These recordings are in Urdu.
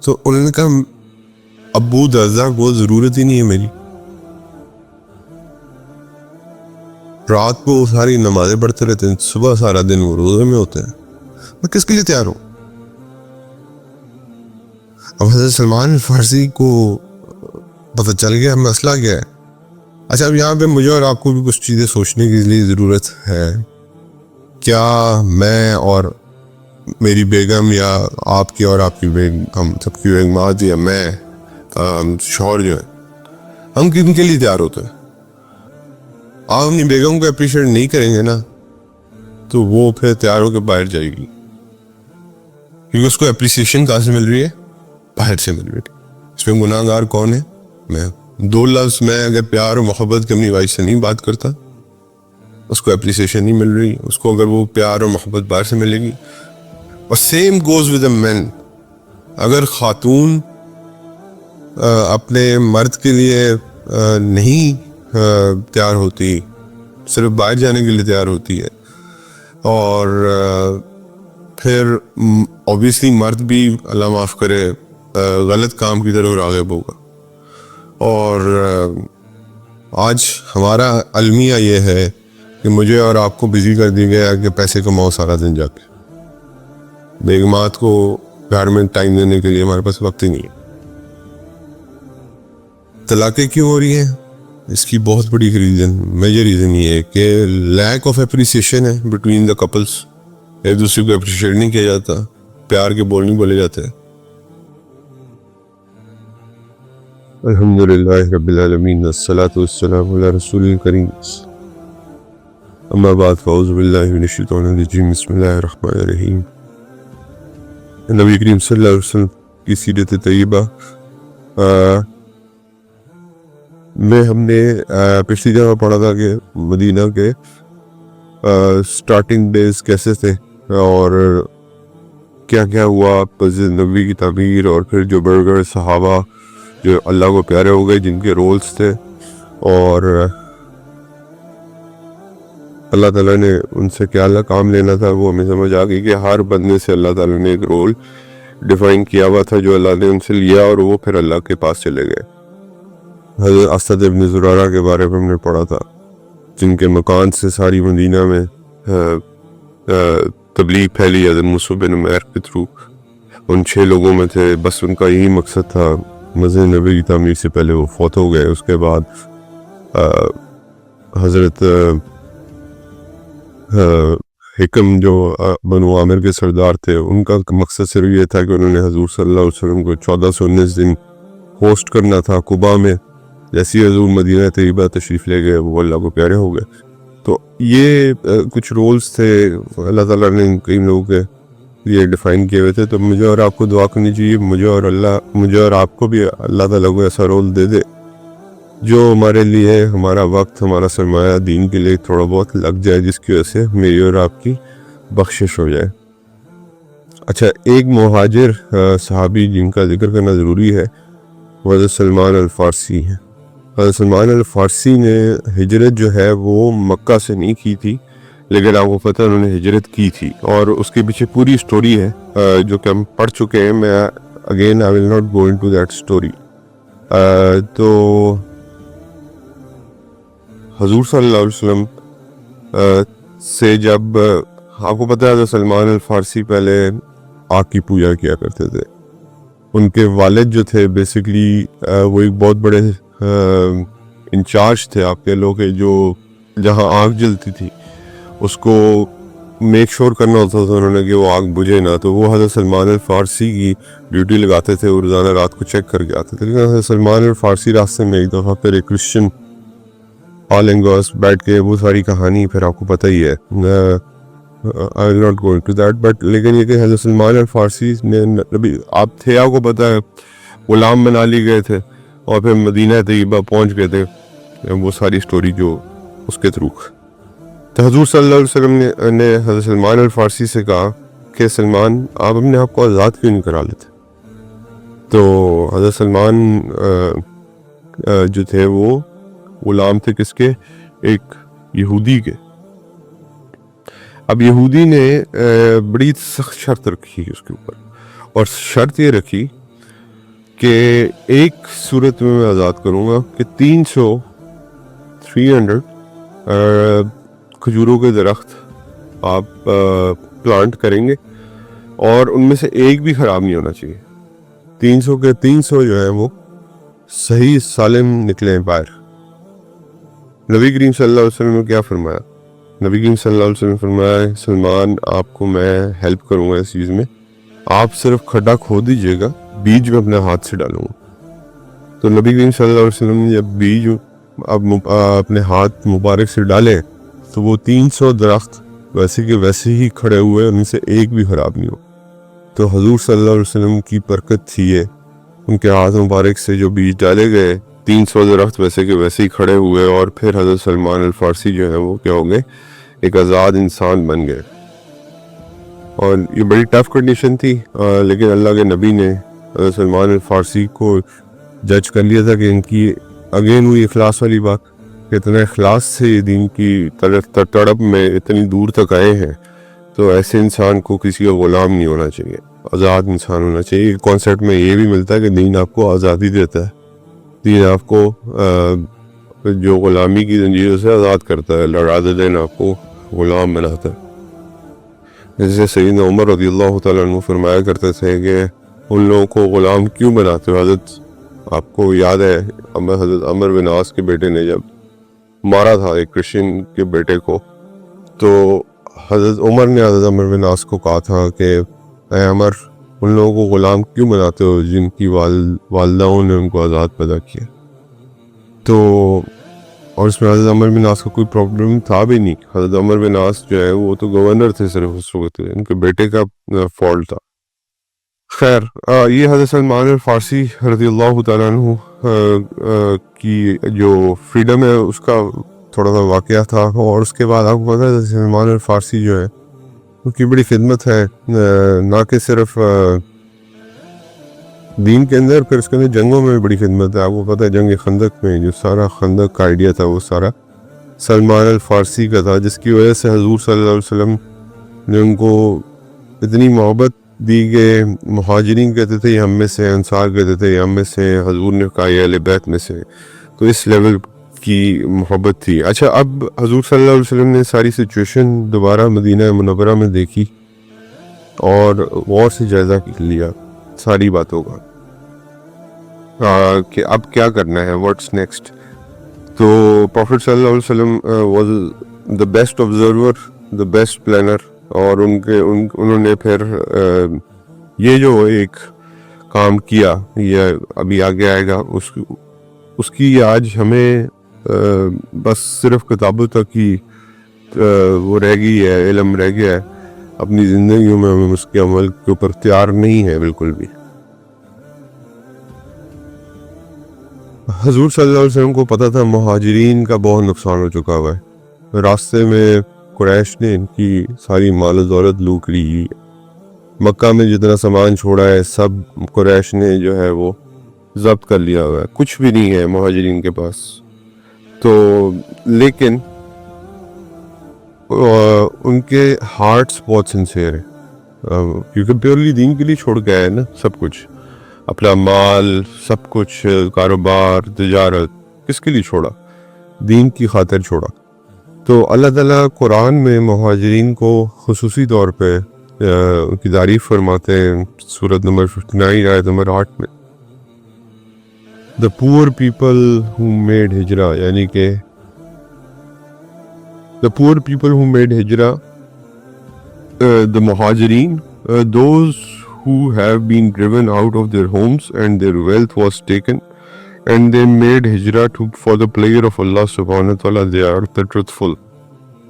تو انہوں نے کہا ابو درزا کو ضرورت ہی نہیں ہے میری، رات کو ساری نمازیں پڑھتے رہتے ہیں، صبح سارا دن وہ روزے میں ہوتے ہیں، میں کس کے لیے تیار ہوں؟ اب حضرت سلمان الفارسی کو پتہ چل گیا مسئلہ کیا ہے۔ اچھا اب یہاں پہ مجھے اور آپ کو بھی کچھ چیزیں سوچنے کی لیے ضرورت ہے۔ کیا میں اور میری بیگم یا آپ کی اور آپ کی بیگم، ہم سب کی بیگمات یا میں شوہر جو ہے، ہم کن کے لیے تیار ہوتے ہیں؟ آپ اپنی بیگم کو اپریشیٹ نہیں کریں گے نا تو وہ پھر تیار ہو کے باہر جائے گی، کیونکہ اس کو اپریسیشن کہاں سے مل رہی ہے؟ باہر سے مل رہی ہے۔ اس میں گناہ گار کون ہے؟ میں۔ دو لفظ میں اگر پیار اور محبت کی اپنی وائف سے نہیں بات کرتا، اس کو اپریسیشن نہیں مل رہی، اس کو اگر وہ پیار اور محبت باہر سے ملے گی۔ اور سیم گوز ود اے مین، اگر خاتون اپنے مرد کے لیے نہیں تیار ہوتی، صرف باہر جانے کے لیے تیار ہوتی ہے، اور پھر اوبیسلی مرد بھی اللہ معاف کرے غلط کام کی طرف راغب ہوگا۔ اور آج ہمارا المیہ یہ ہے کہ مجھے اور آپ کو بزی کر دی گیا کہ پیسے کماؤ سارا دن جا کے، بیگمات کو گھر میں ٹائم دینے کے لیے ہمارے پاس وقت ہی نہیں ہے۔ طلاقیں کیوں ہو رہی ہیں؟ اس کی بہت بڑی ریزن، میجر ریزن یہ ہے کہ لیک آف اپریسیشن ہے بٹوین دا کپلس، ایک دوسرے کو اپریشیٹ نہیں کیا جاتا، پیار کے بول نہیں بولے جاتے۔ الحمدللہ رب العالمین، والصلاة والسلام علی رسول الکریم، اما بعد فاعوذ باللہ من الشیطان الرجیم، بسم اللہ الرحمن الرحیم۔ نبی کریم صلی اللہ علیہ وسلم کی سیرت طیبہ میں ہم نے پچھلی جگہ پڑھا تھا کہ مدینہ کے سٹارٹنگ ڈیز کیسے تھے اور کیا کیا ہوا مسجد نبوی کی تعمیر، اور پھر جو بڑے بڑے صحابہ جو اللہ کو پیارے ہو گئے جن کے رولز تھے، اور اللہ تعالیٰ نے ان سے کیا اللہ کام لینا تھا وہ ہمیں سمجھ آ گئی کہ ہر بندے سے اللہ تعالیٰ نے ایک رول ڈیفائن کیا ہوا تھا جو اللہ نے ان سے لیا، اور وہ پھر اللہ کے پاس چلے گئے۔ حضرت اسد ابن زرارہ کے بارے میں ہم نے پڑھا تھا، جن کے مکان سے ساری مدینہ میں تبلیغ پھیلی حضرت مصعب بن عمیر کے تھرو۔ ان 6 لوگوں میں تھے، بس ان کا یہی مقصد تھا۔ مسجد نبوی کی تعمیر سے پہلے وہ فوت ہو گئے۔ اس کے بعد حضرت حکم جو بنو عامر کے سردار تھے، ان کا مقصد صرف یہ تھا کہ انہوں نے حضور صلی اللہ علیہ وسلم کو 1419 دن ہوسٹ کرنا تھا قباء میں۔ جیسی حضور مدینہ طیبہ تشریف لے گئے وہ اللہ کو پیارے ہو گئے۔ تو یہ کچھ رولز تھے اللہ تعالیٰ نے کئی لوگوں کے یہ ڈیفائن کیے ہوئے تھے۔ تو مجھے اور آپ کو دعا کرنی چاہیے مجھے اور آپ کو بھی اللہ تعالیٰ کو ایسا رول دے دے جو ہمارے لیے ہمارا وقت، ہمارا سرمایہ دین کے لیے تھوڑا بہت لگ جائے، جس کی وجہ سے میری اور آپ کی بخشش ہو جائے۔ اچھا، ایک مہاجر صحابی جن کا ذکر کرنا ضروری ہے وہ حضرت سلمان الفارسی ہیں۔ حضرت سلمان الفارسی نے ہجرت جو ہے وہ مکہ سے نہیں کی تھی، لیکن آپ کو پتہ انہوں نے ہجرت کی تھی، اور اس کے پیچھے پوری سٹوری ہے جو کہ ہم پڑھ چکے ہیں۔ میں again I will not go into that story۔ تو حضور صلی اللہ علیہ وسلم سے جب آپ کو پتہ ہے حضرت سلمان الفارسی پہلے آگ کی پوجا کیا کرتے تھے۔ ان کے والد جو تھے بیسیکلی وہ ایک بہت بڑے انچارج تھے، آپ کہہ لو کہ جو جہاں آگ جلتی تھی اس کو میک شور کرنا ہوتا تھا انہوں نے کہ وہ آگ بجھے نہ، تو وہ حضرت سلمان الفارسی کی ڈیوٹی لگاتے تھے، وہ روزانہ رات کو چیک کر کے آتے تھے۔ لیکن حضرت سلمان الفارسی راستے میں ایک دفعہ پھر ایک کرسچن آل اینگوس بیٹھ کے، وہ ساری کہانی پھر آپ کو پتہ ہی ہے، I will not go into that، but لیکن یہ کہ حضرت سلمان الفارسی نے آپ تھے، آپ کو پتہ ہے غلام بنا لی گئے تھے اور پھر مدینہ طیبہ پہنچ گئے تھے، وہ ساری سٹوری جو اس کے تھرو۔ تو حضور صلی اللہ علیہ وسلم نے حضرت سلمان الفارسی سے کہا کہ سلمان آپ اپنے آپ کو آزاد کیوں نہیں کرا لیتے؟ تو حضرت سلمان جو تھے وہ غلام تھے کس کے؟ ایک یہودی کے۔ اب یہودی نے بڑی سخت شرط رکھی اس کے اوپر، اور شرط یہ رکھی کہ ایک صورت میں آزاد کروں گا کہ 300 کھجوروں کے درخت آپ پلانٹ کریں گے اور ان میں سے ایک بھی خراب نہیں ہونا چاہیے. 300 کے 300 جو ہے وہ صحیح سالم نکلیں باہر. نبی کریم صلی اللہ علیہ وسلم نے کیا فرمایا؟ نبی کریم صلی اللہ علیہ وسلم نے فرمایا سلمان آپ کو میں ہیلپ کروں گا اس چیز میں, آپ صرف کھڈا کھود دیجیے گا, بیج میں اپنے ہاتھ سے ڈالوں گا. تو نبی کریم صلی اللہ علیہ وسلم نے جب بیج اپنے ہاتھ مبارک سے ڈالے تو وہ 300 درخت ویسے کہ ویسے ہی کھڑے ہوئے, ان سے ایک بھی خراب نہیں ہو. تو حضور صلی اللہ علیہ وسلم کی برکت تھی یہ, ان کے ہاتھ مبارک سے جو بیج ڈالے گئے 300 درخت ویسے کہ ویسے ہی کھڑے ہوئے, اور پھر حضرت سلمان الفارسی جو ہے وہ کیا ہو گئے, ایک آزاد انسان بن گئے. اور یہ بڑی ٹف کنڈیشن تھی, لیکن اللہ کے نبی نے حضرت سلمان الفارسی کو جج کر لیا تھا کہ ان کی اگین ہوئی اخلاص والی بات, کہ اتنا اخلاص سے یہ دین کی تڑپ میں اتنی دور تک آئے ہیں, تو ایسے انسان کو کسی کا غلام نہیں ہونا چاہیے, آزاد انسان ہونا چاہیے. کانسیپٹ میں یہ بھی ملتا ہے کہ دین آپ کو آزادی دیتا ہے, دین آپ کو جو غلامی کی زنجیروں سے آزاد کرتا ہے, لڑا دین آپ کو غلام بناتا ہے. جیسے سیدنا عمر رضی اللہ تعالیٰ عنہ فرمایا کرتے تھے کہ ان لوگوں کو غلام کیوں بناتے ہو؟ حضرت آپ کو یاد ہے حضرت عمر بن عاص کے بیٹے نے جب مارا تھا ایک کرسچن کے بیٹے کو, تو حضرت عمر نے حضرت عمر بن عاص کو کہا تھا کہ اے عمر, ان لوگوں کو غلام کیوں بناتے ہو جن کی والداؤں نے ان کو آزاد پیدا کیا؟ تو اور اس میں حضرت عمر بن عاص کا کوئی پرابلم تھا بھی نہیں. حضرت عمر بن عاص جو ہے وہ تو گورنر تھے صرف اس وقت, ان کے بیٹے کا فالٹ تھا. خیر, یہ حضرت سلمان الفارسی رضی اللہ تعالیٰ عنہ کی جو فریڈم ہے اس کا تھوڑا سا واقعہ تھا. اور اس کے بعد آپ کو پتا ہے سلمان الفارسی جو ہے ان کی بڑی خدمت ہے, نہ کہ صرف دین کے اندر, پھر اس کے اندر جنگوں میں بھی بڑی خدمت ہے. آپ کو پتہ ہے جنگ خندق میں جو سارا خندق کا آئیڈیا تھا وہ سارا سلمان الفارسی کا تھا, جس کی وجہ سے حضور صلی اللہ علیہ وسلم نے ان کو اتنی محبت دی کہ مہاجرین کہتے تھے یہ ہم میں سے, انصار کہتے تھے یہ ہم میں سے, حضور نے کہا یہ اہل بیت میں سے. تو اس لیول کی محبت تھی. اچھا, اب حضور صلی اللہ علیہ وسلم نے ساری سچویشن دوبارہ مدینہ منورہ میں دیکھی اور غور سے جائزہ لیا ساری باتوں کا کہ اب کیا کرنا ہے, واٹس نیکسٹ. تو پروفٹ صلی اللہ علیہ وسلم was the best observer, the best planner, اور انہوں نے پھر یہ جو ایک کام کیا, یہ ابھی آگے آئے گا, اس کی آج ہمیں بس صرف کتابوں تک ہی وہ رہ گئی ہے, علم رہ گیا ہے. اپنی زندگیوں میں ہم اس کے عمل کے اوپر تیار نہیں ہے بالکل بھی. حضور صلی اللہ علیہ وسلم کو پتہ تھا مہاجرین کا بہت نقصان ہو چکا ہوا ہے, راستے میں قریش نے ان کی ساری مال و دولت لوٹ لی. مکہ میں جتنا سامان چھوڑا ہے سب قریش نے جو ہے وہ ضبط کر لیا ہوا ہے, کچھ بھی نہیں ہے مہاجرین کے پاس. تو لیکن ان کے ہارٹس بہت سنسیئر ہیں, کیونکہ پیورلی دین کے لیے چھوڑ کے آئے نا سب کچھ, اپنا مال سب کچھ, کاروبار تجارت, کس کے لیے چھوڑا؟ دین کی خاطر چھوڑا. تو اللہ تعالیٰ قرآن میں مہاجرین کو خصوصی طور پہ ان کی تعریف فرماتے ہیں سورۃ نمبر 59 آیت نمبر 8 میں, the poor people who made hijrah, یعنی کہ the poor people who made hijrah, the muhajirin, those who have been driven out of their homes and their wealth was taken and they made hijrah for the pleasure of Allah subhanahu wa ta'ala, they are the truthful,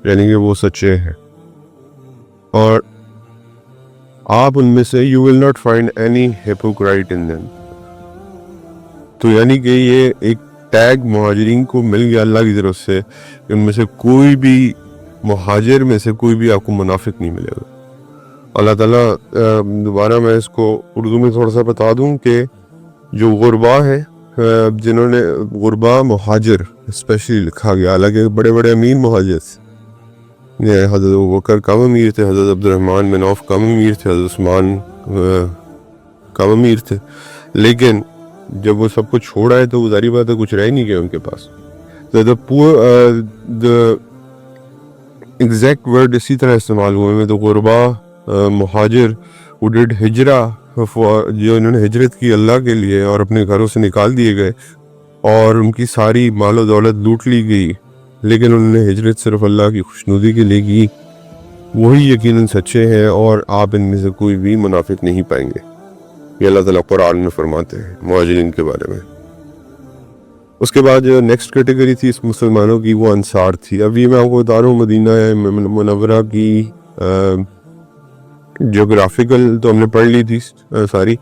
یعنی کہ وہ سچے ہیں. اور آپ ان میں سے you will not find any hypocrite in them. تو یعنی کہ یہ ایک ٹیگ مہاجرین کو مل گیا اللہ کی طرف سے کہ ان میں سے کوئی بھی مہاجر میں سے کوئی بھی آپ کو منافق نہیں ملے گا. اللہ تعالیٰ دوبارہ میں اس کو اردو میں تھوڑا سا بتا دوں کہ جو غربا ہیں, جنہوں نے غربا مہاجر اسپیشلی لکھا گیا, حالانکہ بڑے بڑے امیر مہاجر تھے, حضرت ابوبکر کم امیر تھے, حضرت عبد الرحمن بن عوف کم امیر تھے, حضرت عثمان کم امیر تھے, لیکن جب وہ سب کو چھوڑ آئے تو وہ ظاہری بات ہے کچھ رہ نہیں گیا ان کے پاس. the exact word اسی طرح استعمال ہوئے میں تو غربا مہاجر who did ہجرہ جو انہوں نے ہجرت کی اللہ کے لیے اور اپنے گھروں سے نکال دیے گئے اور ان کی ساری مال و دولت لوٹ لی گئی لیکن انہوں نے ہجرت صرف اللہ کی خوشنودی کے لیے کی, وہی یقیناً سچے ہیں اور آپ ان میں سے کوئی بھی منافق نہیں پائیں گے. یہ اللہ تعالیٰ قرآن میں فرماتے ہیں مہاجرین کے بارے میں. اس کے بعد جو نیکسٹ کیٹیگری تھی اس مسلمانوں کی وہ انصار تھی. اب یہ میں آپ کو بتا رہا ہوں مدینہ منورہ کی جغرافیکل تو ہم نے پڑھ لی تھی ساری,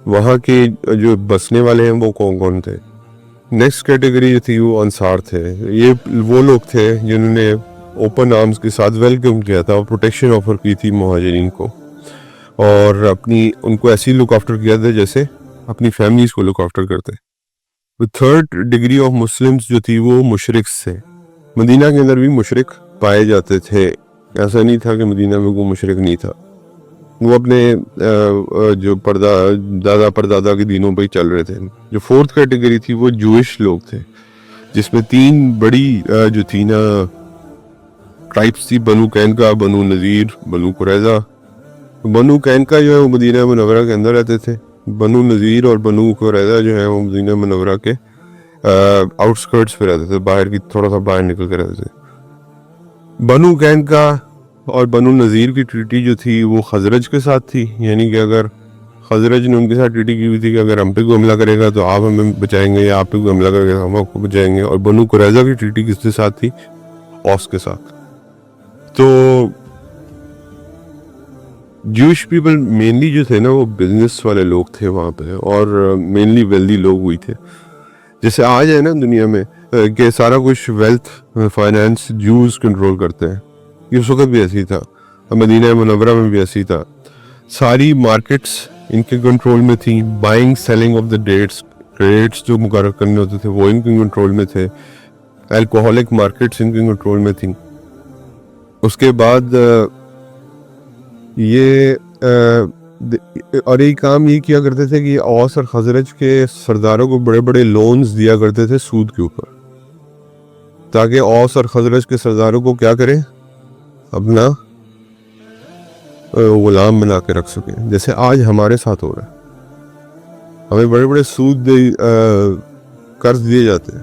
وہاں کے جو بسنے والے ہیں وہ کون کون تھے. نیکسٹ کیٹیگری جو تھی وہ انصار تھے. یہ وہ لوگ تھے جنہوں نے اوپن آرمز کے ساتھ ویلکم کیا تھا, پروٹیکشن آفر کی تھی مہاجرین کو اور ان کو ایسی لک آفٹر کیا تھا جیسے اپنی فیملیز کو لک آفٹر کرتے. تھرڈ ڈگری آف مسلمز جو تھی وہ مشرکس تھے. مدینہ کے اندر بھی مشرک پائے جاتے تھے, ایسا نہیں تھا کہ مدینہ میں کوئی مشرک نہیں تھا. وہ اپنے جو دادا پردادا کے دینوں پہ ہی چل رہے تھے. جو فورتھ کیٹیگری تھی وہ جوئش لوگ تھے جس میں 3 بڑی جو تھی نا ٹرائبس تھی, بنو قینقاع, بنو نذیر, بنو قریظہ. بنو قینقاع جو ہے وہ مدینہ منورہ کے اندر رہتے تھے, بنو نذیر اور بنو قریظہ جو ہے وہ مدینہ منورہ کے آؤٹ سکرٹس پہ رہتے تھے, باہر کی تھوڑا سا باہر نکل کے رہتے تھے. بنو قینقاع اور بنو نذیر کی ٹریٹی جو تھی وہ خزرج کے ساتھ تھی, یعنی کہ اگر خزرج نے ان کے ساتھ ٹریٹی کی ہوئی تھی کہ اگر ہم پہ کوئی حملہ کرے گا تو آپ ہمیں بچائیں گے, یا آپ پہ کوئی حملہ کرے گا تو ہم آپ کو بچائیں گے. اور بنو قریظہ کی ٹریٹی کس کے ساتھ تھی؟ اوس کے ساتھ. تو جوش پیپل مینلی جو تھے نا وہ بزنس والے لوگ تھے وہاں پہ, اور مینلی ویلدی لوگ ہوئی تھے. جیسے آج ہے نا دنیا میں کہ سارا کچھ ویلتھ فائنانس جوز کنٹرول کرتے ہیں, یہ اس وقت بھی ایسی تھا, مدینہ منورہ میں بھی ایسی تھا. ساری مارکیٹس ان کے کنٹرول میں تھیں, buying selling of the rates جو مقرر کرنے ہوتے تھے وہ ان کے کنٹرول میں تھے, الکوہولک مارکیٹس ان کے کنٹرول میں تھیں. اس کے بعد یہ اور یہ کام یہ کیا کرتے تھے کہ اوس اور خزرج کے سرداروں کو بڑے بڑے لونز دیا کرتے تھے سود کے اوپر, تاکہ اوس اور خزرج کے سرداروں کو کیا کریں, اپنا غلام بنا کے رکھ سکیں. جیسے آج ہمارے ساتھ ہو رہا ہے, ہمیں بڑے بڑے سود قرض دیے جاتے ہیں,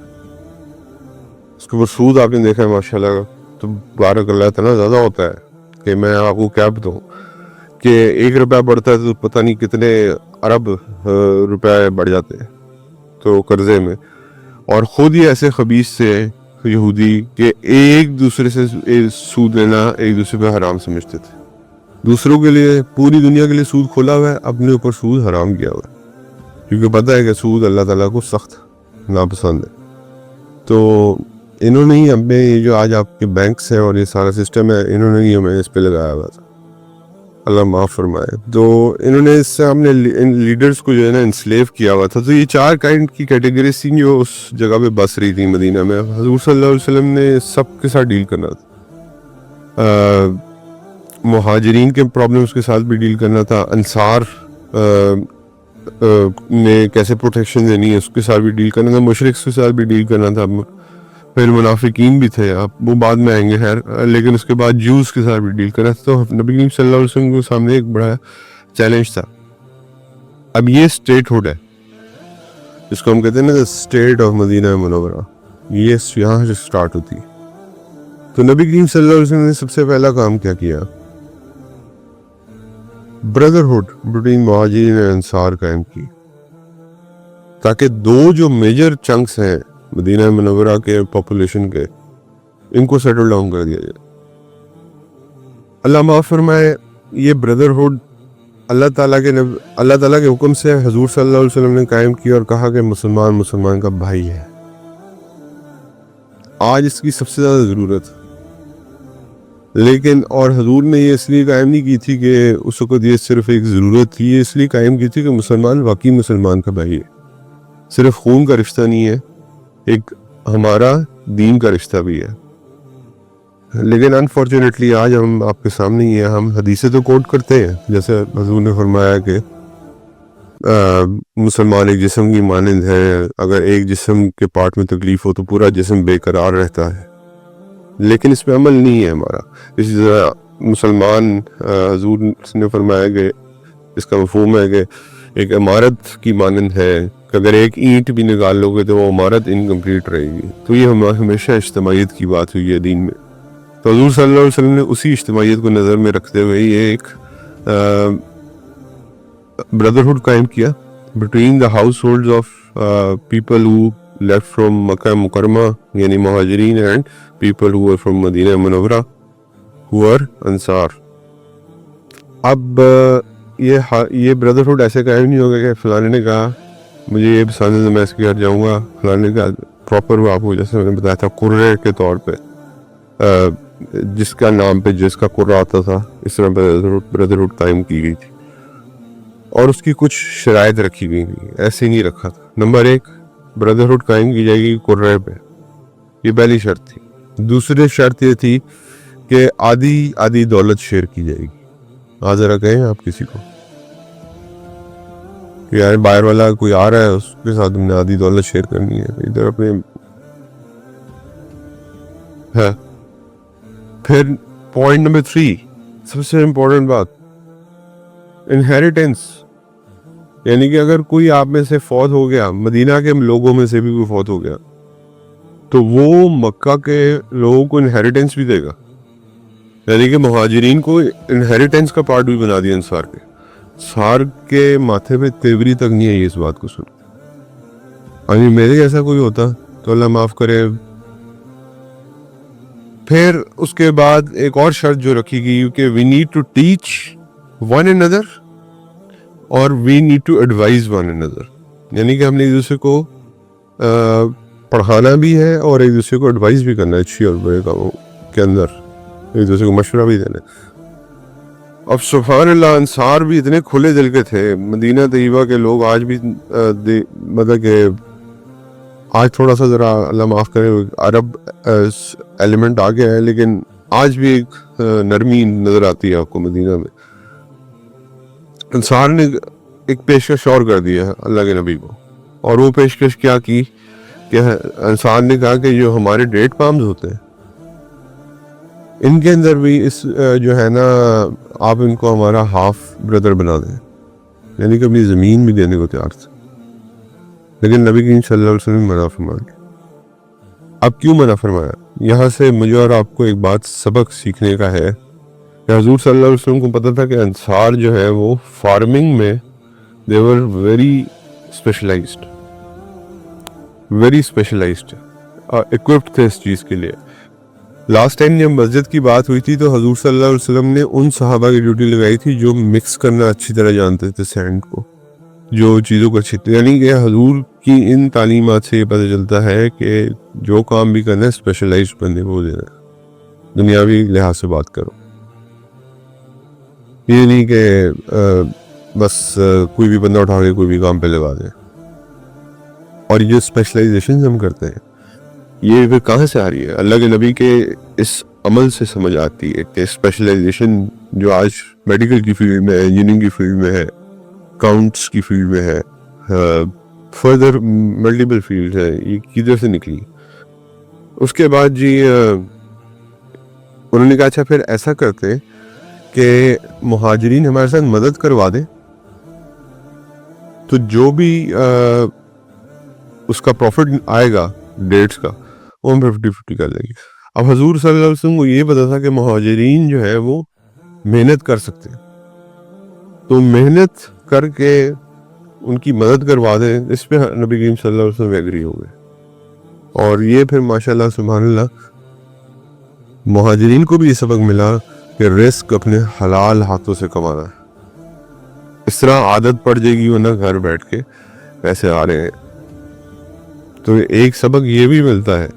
اس کے اوپر سود آپ نے دیکھا ہے ماشاءاللہ تو بارک اللہ اتنا زیادہ ہوتا ہے کہ میں آپ کو کیا بتاؤں کہ 1 روپیہ بڑھتا ہے تو پتہ نہیں کتنے ارب روپے بڑھ جاتے ہیں تو قرضے میں. اور خود ہی ایسے خبیث سے یہودی کہ ایک دوسرے سے سود لینا ایک دوسرے پہ حرام سمجھتے تھے. دوسروں کے لیے, پوری دنیا کے لیے سود کھولا ہوا ہے, اپنے اوپر سود حرام کیا ہوا ہے, کیونکہ پتہ ہے کہ سود اللہ تعالیٰ کو سخت ناپسند ہے. تو انہوں نے ہی ہمیں یہ جو آج آپ کے بینکس ہیں اور یہ سارا سسٹم ہے, انہوں نے ہی ہمیں اس پہ لگایا ہوا تھا, اللہ معاف فرمائے. تو انہوں نے اس سے ہم نے ان لیڈرز کو جو ہے نا انسلیو کیا ہوا تھا. تو یہ 4 کائنڈ کی کیٹیگریز تھیں جو اس جگہ پہ بس رہی تھی مدینہ میں. حضور صلی اللہ علیہ وسلم نے سب کے ساتھ ڈیل کرنا تھا, مہاجرین کے پرابلمس کے ساتھ بھی ڈیل کرنا تھا, انصار نے کیسے پروٹیکشن دینی ہے اس کے ساتھ بھی ڈیل کرنا تھا, مشرک کے ساتھ بھی ڈیل کرنا تھا, پھر منافقین بھی تھے, آپ وہ بعد میں آئیں گے خیر, لیکن اس کے بعد جوز کے ساتھ بھی ڈیل کرنا تھا. تو نبی کریم صلی اللہ علیہ وسلم کے سامنے ایک بڑا چیلنج تھا. اب یہ اسٹیٹ ہوڈ ہے جس کو ہم کہتے ہیں نا اسٹیٹ آف مدینہ منورہ, یہ یہاں سے اسٹارٹ ہوتی. تو نبی کریم صلی اللہ علیہ وسلم نے سب سے پہلا کام کیا کیا, بردرہڈ بٹوین مہاجرین اور انصار قائم کی, تاکہ 2 جو میجر چنکس ہیں مدینہ منورہ کے پاپولیشن کے, ان کو سیٹل ڈاؤن کر دیا جائے. اللہ معاف فرمائے, یہ بردرہڈ اللہ تعالیٰ کے حکم سے حضور صلی اللہ علیہ وسلم نے قائم کی اور کہا کہ مسلمان کا بھائی ہے. آج اس کی سب سے زیادہ ضرورت, لیکن اور حضور نے یہ اس لیے قائم نہیں کی تھی کہ اس وقت یہ صرف ایک ضرورت تھی, یہ اس لیے قائم کی تھی کہ مسلمان واقعی مسلمان کا بھائی ہے, صرف خون کا رشتہ نہیں ہے, ایک ہمارا دین کا رشتہ بھی ہے. لیکن انفارچونیٹلی آج ہم آپ کے سامنے ہی ہیں, ہم حدیثیں تو کوٹ کرتے ہیں, جیسے حضور نے فرمایا کہ مسلمان ایک جسم کی مانند ہے، اگر ایک جسم کے پارٹ میں تکلیف ہو تو پورا جسم بے قرار رہتا ہے، لیکن اس پہ عمل نہیں ہے ہمارا. اسی طرح مسلمان حضور نے فرمایا کہ اس کا مفہوم ہے کہ ایک عمارت کی مانند ہے کہ اگر ایک اینٹ بھی نکال لو گے تو وہ عمارت انکمپلیٹ رہے گی. تو یہ ہمیشہ اجتماعیت کی بات ہوئی ہے دین میں. تو حضور صلی اللہ علیہ وسلم نے اسی اجتماعیت کو نظر میں رکھتے ہوئے یہ ایک brotherhood قائم کیا between the households of people who left from مکہ مکرمہ یعنی مہاجرین and people who were from مدینہ منورہ who were انصار. اب یہ brotherhood ایسے قائم نہیں ہوگا کہ فلانے نے کہا مجھے یہ پسند ہے میں اس کے گھر جاؤں گا، فلانے نے کہا پراپر وہ آپ کو جیسے میں نے بتایا تھا قرے کے طور پہ جس کا نام پہ جس کا قرہ آتا تھا اس طرح brotherhood قائم کی گئی تھی اور اس کی کچھ شرائط رکھی گئی تھی. ایسے نہیں رکھا تھا. نمبر 1 brotherhood قائم کی جائے گی قرے پہ، یہ پہلی شرط تھی. دوسری شرط یہ تھی کہ آدھی دولت شیئر کی جائے گی. آج ذرا کہیں آپ کسی کو کہ یار باہر والا کوئی آ رہا ہے اس کے ساتھ ہم نے آدھی دولت شیئر کرنی ہے ادھر اپنے ہے. پھر پوائنٹ نمبر 3 سب سے امپورٹنٹ بات، انہیریٹنس، یعنی کہ اگر کوئی آپ میں سے فوت ہو گیا، مدینہ کے لوگوں میں سے بھی کوئی فوت ہو گیا تو وہ مکہ کے لوگوں کو انہیریٹنس بھی دے گا. یعنی کہ مہاجرین کو انہیریٹنس کا پارٹ بھی بنا دیا انصار کے. انصار کے ماتھے پہ تیوری تک نہیں ہے اس بات کو سن. یعنی میرے جیسا کوئی ہوتا تو اللہ معاف کرے. پھر اس کے بعد ایک اور شرط جو رکھی گئی کہ we need to teach one another اور we need to advise one another. یعنی کہ ہم نے ایک دوسرے کو پڑھانا بھی ہے اور ایک دوسرے کو ایڈوائز بھی کرنا ہے اچھی اور برے کاموں کے اندر، ایک دوسرے کو مشورہ بھی دینا ہے. اب سبحان اللہ انصار بھی اتنے کھلے دل کے تھے. مدینہ طیبہ کے لوگ آج بھی مطلب کہ آج تھوڑا سا ذرا اللہ معاف کرے عرب ایلیمنٹ آ گیا ہے، لیکن آج بھی ایک نرمی نظر آتی ہے آپ کو مدینہ میں. انصار نے ایک پیشکش اور کر دیا اللہ کے نبی کو، اور وہ پیشکش کیا کی کہ انصار نے کہا کہ جو ہمارے ڈیٹ پامز ہوتے ہیں ان کے اندر بھی اس جو ہے نا آپ ان کو ہمارا ہاف بردر بنا دیں. یعنی کہ اپنی زمین بھی دینے کو تیار تھے، لیکن نبی کریم صلی اللہ علیہ وسلم منع فرمایا. اب کیوں منع فرمایا؟ یہاں سے مجھے اور آپ کو ایک بات سبق سیکھنے کا ہے کہ حضور صلی اللہ علیہ وسلم کو پتہ تھا کہ انصار جو ہے وہ فارمنگ میں they were very specialized equipped تھے اس چیز کے لیے. لاسٹ ٹائم جب مسجد کی بات ہوئی تھی تو حضور صلی اللہ علیہ وسلم نے ان صحابہ کی ڈیوٹی لگائی تھی جو مکس کرنا اچھی طرح جانتے تھے سینڈ کو، جو چیزوں کو اچھی، یعنی کہ حضور کی ان تعلیمات سے یہ پتہ چلتا ہے کہ جو کام بھی کرنا ہے اسپیشلائزڈ بندے کو دینا ہے. دنیاوی لحاظ سے بات کرو، یہ نہیں کہ بس کوئی بھی بندہ اٹھا کے کوئی بھی کام پہ لگا دیں. اور یہ جو اسپیشلائزیشن ہم کرتے ہیں یہ پھر کہاں سے آ رہی ہے؟ اللہ کے نبی کے اس عمل سے سمجھ آتی ہے کہ اسپیشلائزیشن جو آج میڈیکل کی فیلڈ میں ہے، انجینئرنگ کی فیلڈ میں ہے، اکاؤنٹس کی فیلڈ میں ہے، فردر ملٹیپل فیلڈ ہے، یہ کدھر سے نکلی؟ اس کے بعد جی انہوں نے کہا اچھا پھر ایسا کرتے کہ مہاجرین ہمارے ساتھ مدد کروا دیں تو جو بھی اس کا پروفٹ آئے گا ڈیٹس کا وہ ہم 50-50 کر لیں گے. اب حضور صلی اللہ علیہ وسلم کو یہ پتا تھا کہ مہاجرین جو ہے وہ محنت کر سکتے ہیں، تو محنت کر کے ان کی مدد کروا دیں. اس پہ نبی کریم صلی اللہ علیہ وسلم ایگری ہو گئے. اور یہ پھر ماشاءاللہ سبحان اللہ مہاجرین کو بھی یہ سبق ملا کہ رزق اپنے حلال ہاتھوں سے کمانا ہے. اس طرح عادت پڑ جائے گی ورنہ گھر بیٹھ کے پیسے آ رہے ہیں. تو ایک سبق یہ بھی ملتا ہے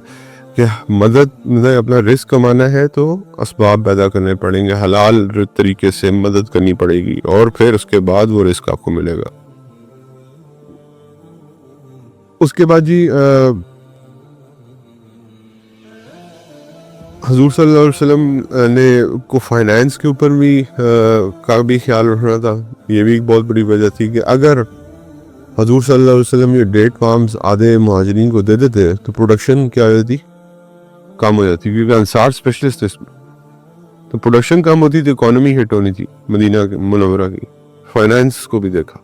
کہ مدد اپنا رزق کمانا ہے تو اسباب پیدا کرنے پڑیں گے، حلال طریقے سے مدد کرنی پڑے گی اور پھر اس کے بعد وہ رزق آپ کو ملے گا. اس کے بعد جی حضور صلی اللہ علیہ وسلم نے کو فائنانس کے اوپر بھی کا بھی خیال رکھنا تھا. یہ بھی ایک بہت بڑی وجہ تھی کہ اگر حضور صلی اللہ علیہ وسلم یہ ڈیٹ فارمز آدھے مہاجرین کو دے دیتے تو پروڈکشن کیا ہوتی، کم ہو جاتی، کیونکہ انصار اسپیشلسٹ اس میں، تو پروڈکشن کم ہوتی تو اکانومی ہٹ ہونی تھی مدینہ منورہ کی، فائنانس کو بھی دیکھا،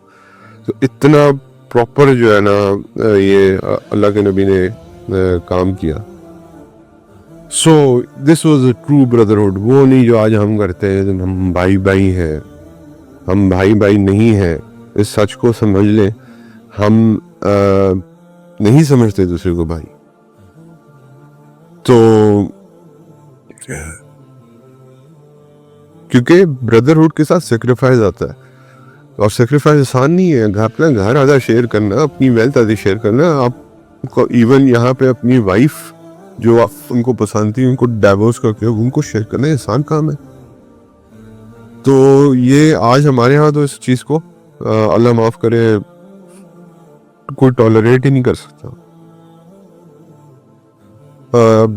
تو اتنا پراپر جو ہے نا یہ اللہ کے نبی نے کام کیا. So this was a true brotherhood, وہ نہیں جو آج ہم کرتے ہیں ہم بھائی بھائی ہیں، ہم بھائی بھائی نہیں ہیں. اس سچ کو سمجھ لیں، ہم نہیں سمجھتے دوسرے کو بھائی. تو کیونکہ بردرہڈ کے ساتھ سیکریفائز آتا ہے، اور سیکریفائز آسان نہیں ہے. اپنا گھر آدھا شیئر کرنا، اپنی ویلتھ آدھی شیئر کرنا، آپ کو ایون یہاں پہ اپنی وائف جو آپ ان کو پسند تھی ان کو ڈائیورس کر کے ان کو شیئر کرنا آسان کام ہے. تو یہ آج ہمارے ہاں تو اس چیز کو اللہ معاف کرے کوئی ٹالریٹ ہی نہیں کر سکتا.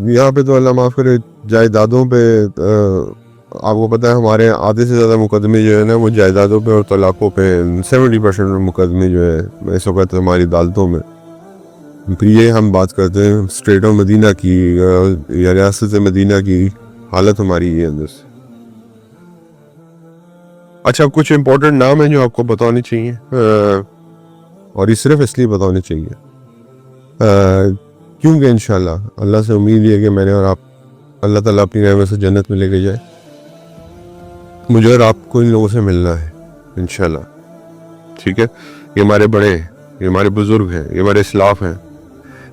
یہاں پہ تو اللہ معاف کرے جائیدادوں پہ آپ کو پتہ ہے ہمارے آدھے سے زیادہ مقدمے جو ہے نا وہ جائیدادوں پہ اور طلاقوں پہ، 70% مقدمے جو ہے اس وقت ہماری عدالتوں میں. پھر یہ ہم بات کرتے ہیں اسٹیٹ آف مدینہ کی یا ریاست مدینہ کی حالت ہماری یہ اندر سے. اچھا کچھ امپورٹنٹ نام ہیں جو آپ کو بتانے چاہیے، اور یہ صرف اس لیے بتانے چاہیے کیونکہ انشاءاللہ اللہ سے امید یہ ہے کہ میں نے اور آپ اللہ تعالیٰ اپنی رحمت سے جنت میں لے کے جائے. مجھے اور آپ کو ان لوگوں سے ملنا ہے انشاءاللہ، ٹھیک ہے. یہ ہمارے بڑے ہیں، یہ ہمارے بزرگ ہیں، یہ ہمارے اسلاف ہیں،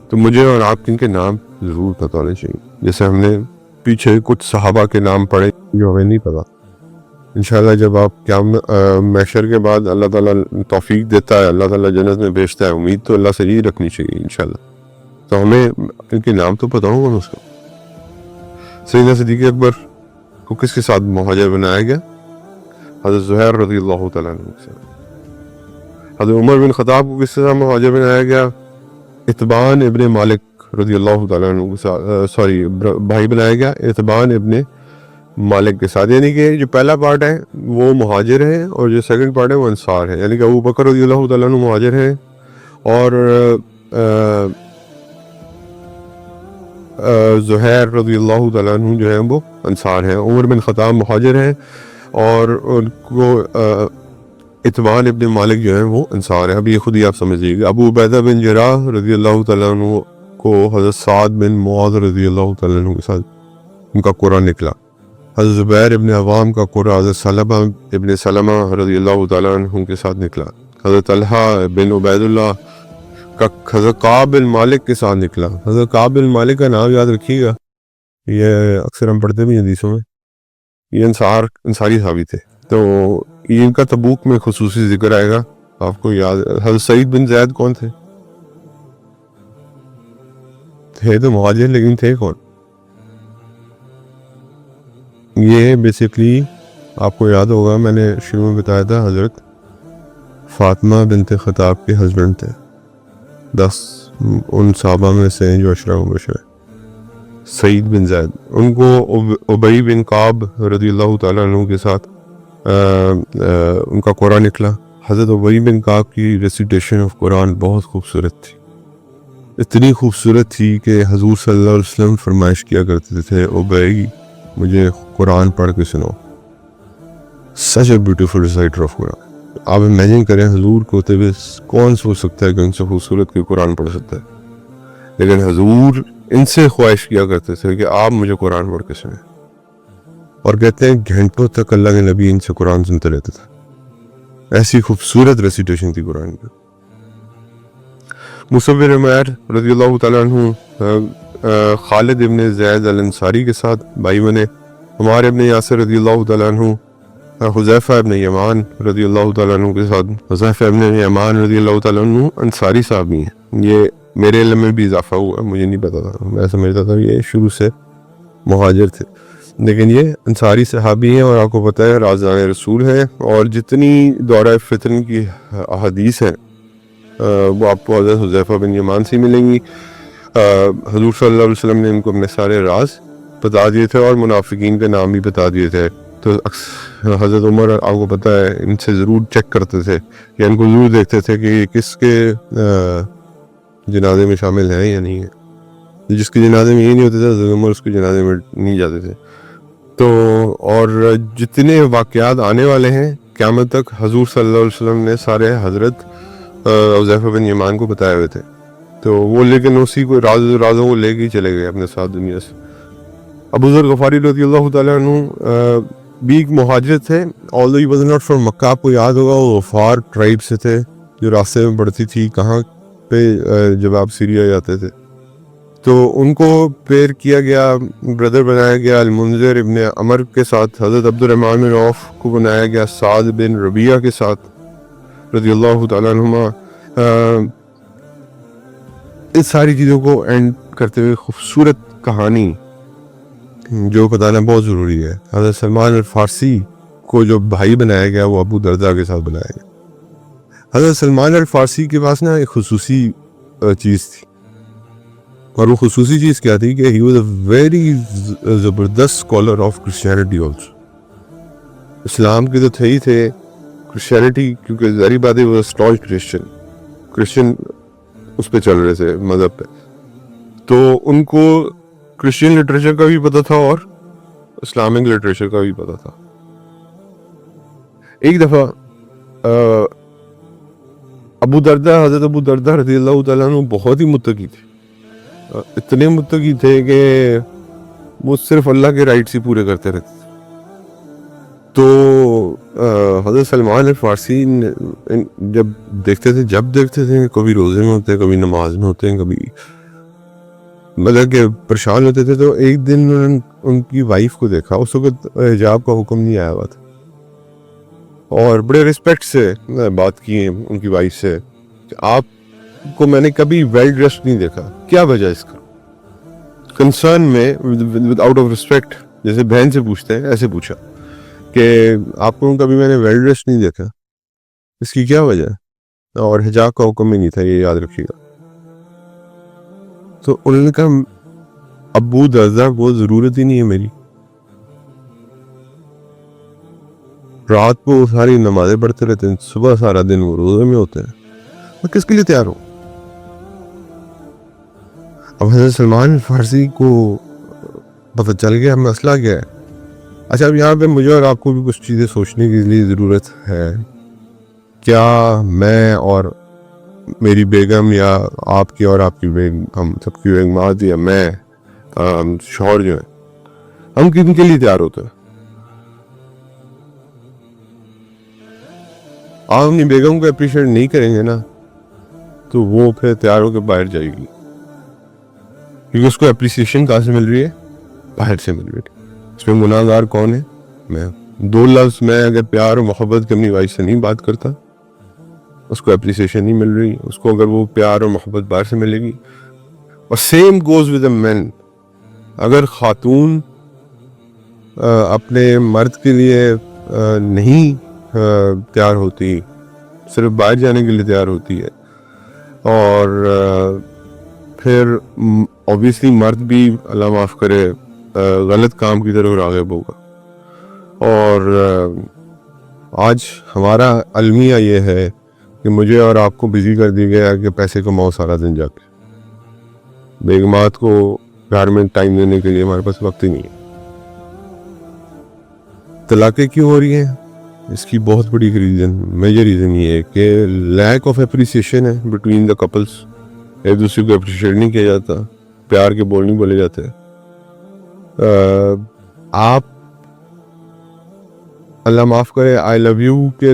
تو مجھے اور آپ ان کے نام ضرور بتانے چاہیے. جیسے ہم نے پیچھے کچھ صحابہ کے نام پڑھے جو ہمیں نہیں پتا. انشاءاللہ جب آپ کیا محشر کے بعد اللہ تعالیٰ توفیق دیتا ہے، اللہ تعالیٰ جنت میں بھیجتا ہے، امید تو اللہ سے یہی رکھنی چاہیے انشاءاللہ. تو ہمیں ان کے نام تو پتا ہوگا اس کو. سیدنا صدیق اکبر کو کس کے ساتھ مہاجر بنایا گیا؟ حضرت زہیر رضی اللہ تعالیٰ عنہ کے ساتھ. حضرت عمر بن خطاب کو کس کے ساتھ مہاجر بنایا گیا؟ اتبان ابن مالک رضی اللہ تعالیٰ عنہ کے ساتھ، بھائی بنایا گیا اتبان ابن مالک کے ساتھ. یعنی کہ جو پہلا پارٹ ہے وہ مہاجر ہے اور جو سیکنڈ پارٹ ہے وہ انصار ہے. یعنی کہ ابو بکر رضی اللہ تعالیٰ عنہ مہاجر ہیں اور زہیر رضی اللہ تعالیٰ عنہ جو ہے وہ انصار ہیں. عمر بن خطاب مہاجر ہیں اور ان کو اتبان ابن مالک جو ہیں وہ انصار ہیں. اب یہ خود ہی آپ سمجھ لیجیے. ابو عبیدہ بن جراح رضی اللہ تعالیٰ عنہ کو حضرت سعد بن معاذ رضی اللہ تعالیٰ عنہ کے ساتھ ان کا قرآن نکلا. حضرت زبیر ابن عوام کا قرآن حضرت سلمہ ابن سلمہ رضی اللہ تعالیٰ عنہ کے ساتھ نکلا. حضرت طلحہ بن عبید اللہ کا حضرت کعب بن مالک کے ساتھ نکلا. حضرت کعب بن مالک کا نام یاد رکھیے گا، یہ اکثر ہم پڑھتے بھی حدیثوں میں، یہ انصاری صحابی تھے. تو ان کا تبوک میں خصوصی ذکر آئے گا آپ کو یاد. حضرت سعید بن زید کون تھے؟ تھے تو مہاجر لیکن تھے کون؟ یہ بیسیکلی آپ کو یاد ہوگا میں نے شروع میں بتایا تھا حضرت فاطمہ بنت خطاب کے ہسبینڈ تھے. 10 ان صحابہ میں سے ہیں جو عشرہ مبشرہ. سعید بن زید، ان کو ابی بن کعب رضی اللہ تعالیٰ عنہ کے ساتھ ان کا قرآن نکلا. حضرت ابی بن کعب کی ریسیٹیشن آف قرآن بہت خوبصورت تھی، اتنی خوبصورت تھی کہ حضور صلی اللہ علیہ وسلم فرمائش کیا کرتے تھے ابی مجھے قرآن پڑھ کے سنو. سچ اے بیوٹیفل ریسائٹر آف قرآن. آپ امیجن کریں حضور کو ہوتے ہوئے کون سوچ سکتا ہے کہ ان سے خوبصورت کوئی قرآن پڑھ سکتا ہے، لیکن حضور ان سے خواہش کیا کرتے تھے کہ آپ مجھے قرآن پڑھ کے سنیں. اور کہتے ہیں گھنٹوں تک اللہ کے نبی ان سے قرآن سنتے رہتے تھے، ایسی خوبصورت ریسیٹیشن تھی قرآن کی. مصعب بن عمیر رضی اللہ تعالیٰ عنہ خالد ابن زید الانصاری کے ساتھ بھائی بنے. عمار ابن یاسر رضی اللہ تعالیٰ عنہ حذیفہ ابن یمان رضی اللہ تعالیٰ عنہ کے ساتھ. حذیفہ ابن یمان رضی اللہ تعالیٰ عنہ انصاری صحابی ہیں. یہ میرے علم میں بھی اضافہ ہوا، مجھے نہیں پتا تھا، میں سمجھتا تھا یہ شروع سے مہاجر تھے، لیکن یہ انصاری صحابی ہیں اور آپ کو پتہ ہے رازدان رسول ہیں. اور جتنی دورہ فتن کی احادیث ہیں وہ آپ کو حضرت حذیفہ بن یمان سے ملیں گی. حضور صلی اللہ علیہ وسلم نے ان کو اپنے سارے راز بتا دیے تھے اور منافقین کے نام بھی بتا دیے تھے. تو حضرت عمر آپ کو پتہ ہے ان سے ضرور چیک کرتے تھے یا ان کو ضرور دیکھتے تھے کہ یہ کس کے جنازے میں شامل ہیں یا نہیں ہے. جس کے جنازے میں یہ نہیں ہوتے تھے حضرت عمر اس کے جنازے میں نہیں جاتے تھے. تو اور جتنے واقعات آنے والے ہیں قیامت تک حضور صلی اللہ علیہ وسلم نے سارے حضرت حذیفہ بن یمان کو بتائے ہوئے تھے. تو وہ لیکن اسی کو رازوں کو لے کے ہی چلے گئے اپنے ساتھ دنیا سے. ابو ذر غفاری رضی اللہ تعالیٰ عنہ بھی ایک مہاجر تھے. although he was not from مکہ. آپ کو یاد ہوگا وہ غفار ٹرائب سے تھے جو راستے میں پڑتی تھی کہاں پہ جب آپ سیریا جاتے تھے. تو ان کو پیر کیا گیا, بردر بنایا گیا المنذر ابن عمر کے ساتھ. حضرت عبد الرحمن بن عوف کو بنایا گیا سعد بن ربیعہ کے ساتھ رضی اللہ تعالیٰ عنہما. اس ساری چیزوں کو اینڈ کرتے ہوئے خوبصورت کہانی جو بتانا بہت ضروری ہے. حضرت سلمان الفارسی کو جو بھائی بنایا گیا وہ ابو درداء کے ساتھ بنایا گیا. حضرت سلمان الفارسی کے پاس نا ایک خصوصی چیز تھی, اور وہ خصوصی چیز کیا تھی کہ he was a very زبردست اسکالر آف کرسچینٹی آلسو. اسلام کے تو تھے ہی تھے, کرسچینٹی کیونکہ ظاہری بات ہے وہ اسٹال کرسچن اس پہ چل رہے تھے مذہب پہ, تو ان کو کرسچین لٹریچر کا بھی پتہ تھا اور اسلامک لٹریچر کا بھی پتہ تھا. ایک دفعہ حضرت ابو درداء رضی اللہ تعالیٰ عنہ بہت ہی متقی تھے. اتنے متقی تھے کہ وہ صرف اللہ کے رائٹس ہی پورے کرتے رہتے تھے. تو حضرت سلمان الفارسی جب دیکھتے تھے کبھی روزے میں ہوتے ہیں, کبھی نماز میں ہوتے ہیں, کبھی مطلب کہ پریشان ہوتے تھے. تو ایک دن ان کی وائف کو دیکھا, اس وقت حجاب کا حکم نہیں آیا ہوا تھا, اور بڑے رسپیکٹ سے بات کی ان کی وائف سے کہ آپ کو میں نے کبھی ویل ڈریسڈ نہیں دیکھا, کیا وجہ اس کا. کنسرن میں ود آؤٹ آف رسپیکٹ جیسے بہن سے پوچھتے ہیں ایسے پوچھا کہ آپ کو کبھی میں نے ویل ڈریسڈ نہیں دیکھا, اس کی کیا وجہ ہے. اور حجاب کا حکم ہی نہیں تھا, یہ یاد رکھیے گا. تو انہوں نے کہا ابو درداء وہ ضرورت ہی نہیں ہے میری, رات کو وہ ساری نمازیں پڑھتے رہتے ہیں, صبح سارا دن وہ روزے میں ہوتے ہیں, میں کس کے لیے تیار ہوں. اب حضرت سلمان الفارسی کو پتہ چل گیا مسئلہ کیا ہے. اچھا اب یہاں پہ مجھے اور آپ کو بھی کچھ چیزیں سوچنے کی لیے ضرورت ہے. کیا میں اور میری بیگم یا آپ کی اور آپ کی بیگم, ہم سب کی بیگمات یا میں شوہر جو ہیں, ہم کن کے لیے تیار ہوتے ہیں. آپ اپنی بیگم کو اپریشیٹ نہیں کریں گے نا تو وہ پھر تیار ہو کے باہر جائے گی, کیونکہ اس کو اپریسیشن کہاں سے مل رہی ہے, باہر سے مل رہی ہے. اس میں گناہ گار کون ہے, میں. 2 لفظ میں اگر پیار اور محبت کی اپنی وائف سے نہیں بات کرتا, اس کو اپریسیشن نہیں مل رہی. اس کو اگر وہ پیار اور محبت باہر سے ملے گی. اور سیم گوز ود اے مین, اگر خاتون اپنے مرد کے لیے نہیں تیار ہوتی, صرف باہر جانے کے لیے تیار ہوتی ہے, اور پھر اوبیسلی مرد بھی اللہ معاف کرے غلط کام کی طرف راغب ہوگا. اور آج ہمارا المیہ یہ ہے کہ مجھے اور آپ کو بزی کر دی گیا کہ پیسے کماؤ سارا دن جا کے, بیگمات کو گھر میں ٹائم دینے کے لیے ہمارے پاس وقت ہی نہیں ہے. طلاقیں کیوں ہو رہی ہیں, اس کی بہت بڑی میجر ریزن یہ ہے کہ لیک آف اپریسیشن ہے بٹوین دا کپلس. ایک دوسرے کو اپریشیٹ نہیں کیا جاتا, پیار کے بول نہیں بولے جاتے. آپ اللہ معاف کرے آئی لو یو کے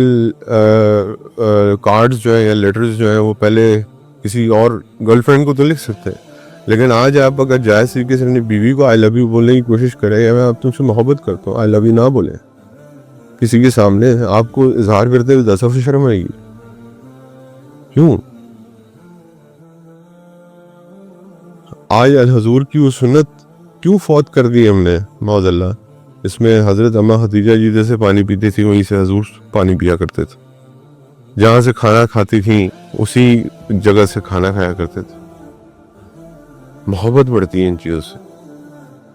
کارڈز جو ہیں یا لیٹرز جو ہیں وہ پہلے کسی اور گرل فرینڈ کو تو لکھ سکتے ہیں, لیکن آج آپ اگر جائز طریقے سے اپنی بیوی کو آئی لو یو بولنے کی کوشش کریں, یا میں آپ تم سے محبت کرتا ہوں, آئی لو یو نہ بولیں کسی کے سامنے, آپ کو اظہار کرتے ہوئے 10 دفعہ شرم آئے گی. کیوں؟ آج الحضور کی وہ سنت کیوں فوت کر دی ہم نے معاذ اللہ. اس میں حضرت اماں خدیجہ جی جیسے پانی پیتی تھی وہیں سے حضور پانی پیا کرتے تھے, جہاں سے کھانا کھاتی تھیں اسی جگہ سے کھانا کھایا کرتے تھے. محبت بڑھتی ہے ان چیزوں سے.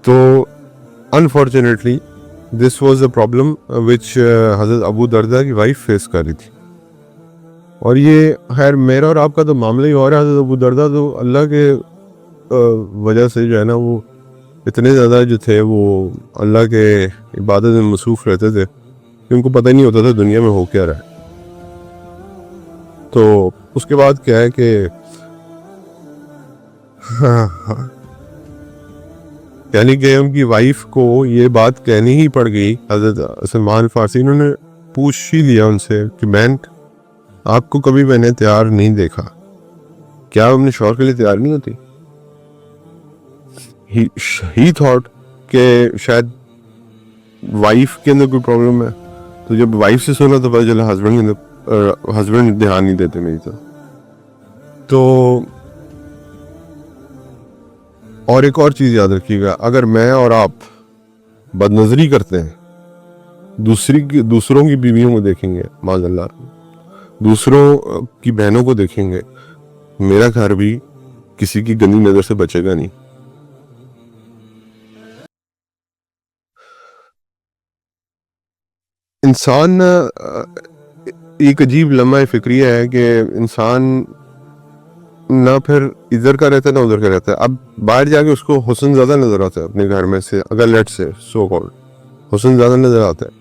تو unfortunately this was a problem which حضرت ابو دردہ کی وائف فیس کر رہی تھی. اور یہ خیر میرا اور آپ کا تو معاملہ ہی اور ہے. حضرت ابو دردہ تو اللہ کے وجہ سے جو ہے نا وہ اتنے زیادہ جو تھے وہ اللہ کے عبادت میں مصروف رہتے تھے کہ ان کو پتہ ہی نہیں ہوتا تھا دنیا میں ہو کیا رہا ہے. تو اس کے بعد کیا ہے کہ یعنی کہ ان کی وائف کو یہ بات کہنی ہی پڑ گئی. حضرت سلمان فارسی انہوں نے پوچھ ہی لیا ان سے کہ بہن آپ کو کبھی میں نے تیار نہیں دیکھا, کیا اپنے شوہر کے لیے تیار نہیں ہوتی؟ ہی تھاٹ کہ شاید وائف کے اندر کوئی پرابلم ہے. تو جب وائف سے سنا تو پتہ چلا ہسبینڈ دھیان نہیں دیتے میری طرف. تو اور ایک اور چیز یاد رکھیے گا, اگر میں اور آپ بد نظری کرتے ہیں دوسروں کی بیویوں کو دیکھیں گے, معاذ اللہ دوسروں کی بہنوں کو دیکھیں گے, میرا گھر بھی کسی کی گندی نظر سے بچے گا نہیں. انسان ایک عجیب لمحہ فکریہ ہے کہ انسان نہ پھر ادھر کا رہتا ہے نہ ادھر کا رہتا ہے. اب باہر جا کے اس کو حسن زیادہ نظر آتا ہے اپنے گھر میں سے, اگر لیٹ سے سو کالڈ حسن زیادہ نظر آتا ہے,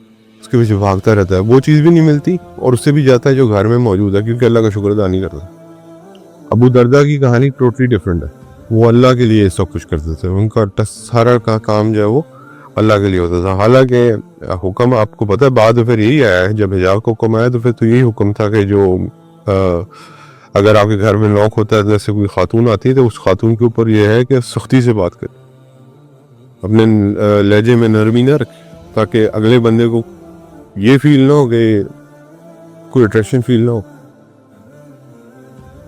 اس کے پیچھے بھاگتا رہتا ہے, وہ چیز بھی نہیں ملتی اور اس سے بھی جاتا ہے جو گھر میں موجود ہے کیونکہ اللہ کا شکر ادا نہیں کرتا. ابو دردہ کی کہانی ٹوٹلی ڈفرینٹ ہے. وہ اللہ کے لیے سب کچھ کرتے تھے, ان کا سارا کا کام جو ہے وہ اللہ کے لیے ہوتا تھا. حالانکہ حکم آپ کو پتہ ہے بعد پھر یہی آیا ہے, جب حجاب کا حکم آیا تو پھر تو یہی حکم تھا کہ جو اگر آپ کے گھر میں نوک ہوتا ہے جیسے کوئی خاتون آتی ہے تو اس خاتون کے اوپر یہ ہے کہ سختی سے بات کرے, اپنے لہجے میں نرمی نہ رکھے تاکہ اگلے بندے کو یہ فیل نہ ہو کہ کوئی اٹریکشن فیل نہ ہو.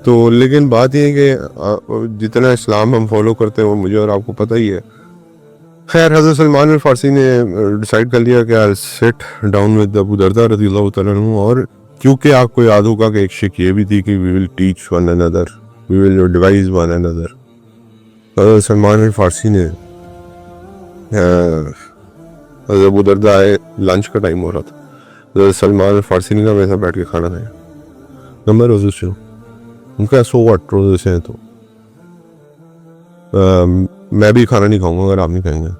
تو لیکن بات یہ ہے کہ جتنا اسلام ہم فالو کرتے ہیں وہ مجھے اور آپ کو پتہ ہی ہے. خیر حضرت سلمان الفارسی نے ڈیسائیڈ کر لیا کہ I'll sit down with ابو دردہ رضی اللہ تعالیٰ عنہ, اور کیونکہ آپ کو یاد ہوگا کہ ایک شک یہ بھی تھی کہ we will teach one another, we will advise one another. حضرت سلمان الفارسی نے حضرت ابو دردہ آئے, لنچ کا ٹائم ہو رہا تھا, حضرت سلمان الفارسی نے کہا میرے ساتھ بیٹھ کے کھانا کھایا. نمبر روزے سے ان کا سو واٹ روزے سے ہیں تو میں بھی کھانا نہیں کھاؤں گا اگر آپ نہیں کھائیں گے.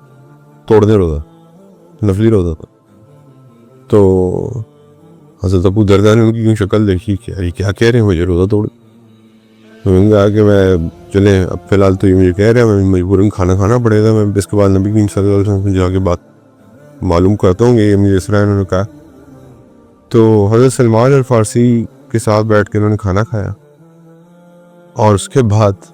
توڑ دیں روزہ, نفلی روزہ تھا. تو حضرت ابو دردہ نے ان کی شکل دیکھی کہ کیا کہہ رہے ہیں مجھے روزہ توڑ. تو میں نے کہا کہ میں چلیں اب فی الحال تو یہ مجھے کہہ رہے ہیں, میں مجبوراً کھانا کھانا پڑے گا, میں اس کے بعد نبی کریم صلی اللہ علیہ وسلم سے جا کے بات معلوم کرتا ہوں کہ یہ مجھے اس طرح انہوں نے کہا. تو حضرت سلمان الفارسی کے ساتھ بیٹھ کے انہوں نے کھانا کھایا, اور اس کے بعد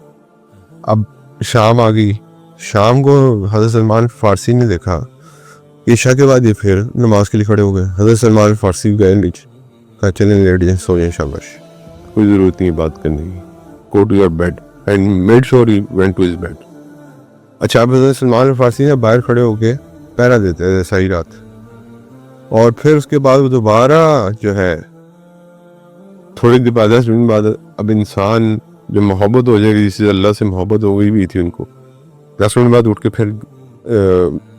اب شام آ گئی. شام کو حضرت سلمان فارسی نے دیکھا, عشاء کے بعد یہ پھر نماز کے لیے کھڑے ہو گئے. حضرت سلمان فارسی گئے نیچے, کہا چلیں لیٹ جائیں, سو جائیں, شاباش, کوئی ضرورت نہیں بات کرنے کی, go to your bed, and made sure he went to his bed. اچھا اب حضرت سلمان فارسی نے باہر کھڑے ہو کے پہرا دیتے ہیں ساری رات, اور پھر اس کے بعد وہ دوبارہ جو ہے تھوڑی دیر بعد 10 منٹ بعد اب انسان جو محبت ہو جائے گی, جس سے اللہ سے محبت ہو گئی بھی تھی ان کو, 10 منٹ بعد اٹھ کے پھر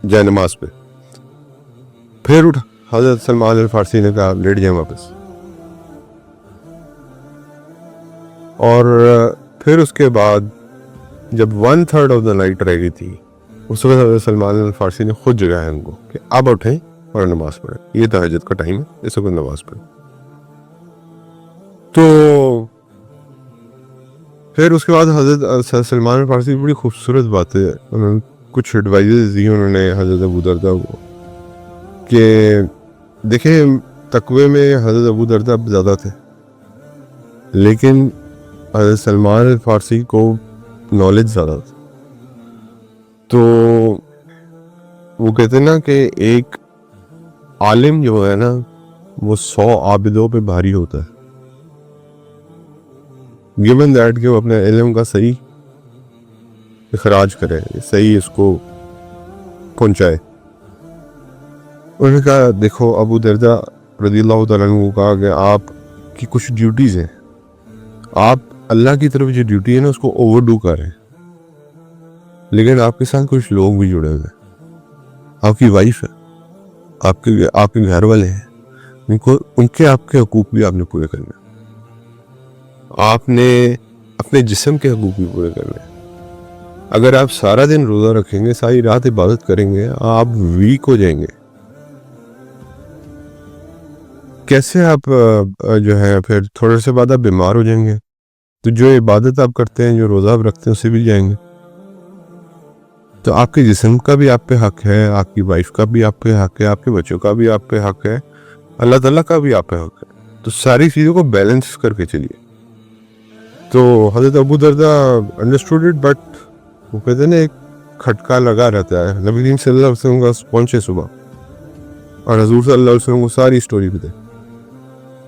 جائے نماز پہ پھر اٹھا. حضرت سلمان الفارسی نے کہا لیٹ جائیں واپس. اور پھر اس کے بعد جب 1/3 آف دا نائٹ رہ گئی تھی, اس وقت حضرت سلمان الفارسی نے خود جگایا ان کو کہ اب اٹھیں اور نماز پڑھیں, یہ تہجد کا ٹائم ہے, اس وقت نماز پڑھیں. تو پھر اس کے بعد حضرت سلمان الفارسی بڑی خوبصورت بات ہے, انہوں نے کچھ ایڈوائزز دی انہوں نے حضرت ابو دردہ کو کہ دیکھیں تقوی میں حضرت ابو دردہ زیادہ تھے, لیکن حضرت سلمان الفارسی کو نالج زیادہ تھا. تو وہ کہتے ہیں نا کہ ایک عالم جو ہے نا وہ 100 عابدوں پہ بھاری ہوتا ہے, given that کہ وہ اپنے علم کا صحیح اخراج کرے, صحیح اس کو پہنچائے. انہوں نے کہا دیکھو ابو دردہ رضی اللہ تعالیٰ عنہ کو کہا کہ آپ کی کچھ ڈیوٹیز ہیں, آپ اللہ کی طرف جو ڈیوٹی ہے نا اس کو اوور ڈو کر رہے ہیں, لیکن آپ کے ساتھ کچھ لوگ بھی جڑے ہوئے ہیں, آپ کی وائف ہے, آپ کے گھر والے ہیں، ان کے آپ کے حقوق بھی آپ نے پورے کرنے ہیں. آپ نے اپنے جسم کے حقوق بھی پورے کرنے ہیں. اگر آپ سارا دن روزہ رکھیں گے، ساری رات عبادت کریں گے، آپ ویک ہو جائیں گے. کیسے آپ جو ہے پھر تھوڑے سے بعد آپ بیمار ہو جائیں گے. تو جو عبادت آپ کرتے ہیں، جو روزہ آپ رکھتے ہیں، اسے بھی جائیں گے. تو آپ کے جسم کا بھی آپ پہ حق ہے، آپ کی وائف کا بھی آپ پہ حق ہے، آپ کے بچوں کا بھی آپ پہ حق ہے، اللہ تعالیٰ کا بھی آپ پہ حق ہے. تو ساری چیزوں کو بیلنس کر کے چلیے. تو حضرت ابو درداء انڈرسٹوڈ اٹ، بٹ وہ کہتے ہیں نا ایک کھٹکا لگا رہتا ہے. نبی کریم صلی اللہ علیہ وسلم کا پہنچے صبح، اور حضور صلی اللہ علیہ وسلم کو ساری اسٹوری بھی دے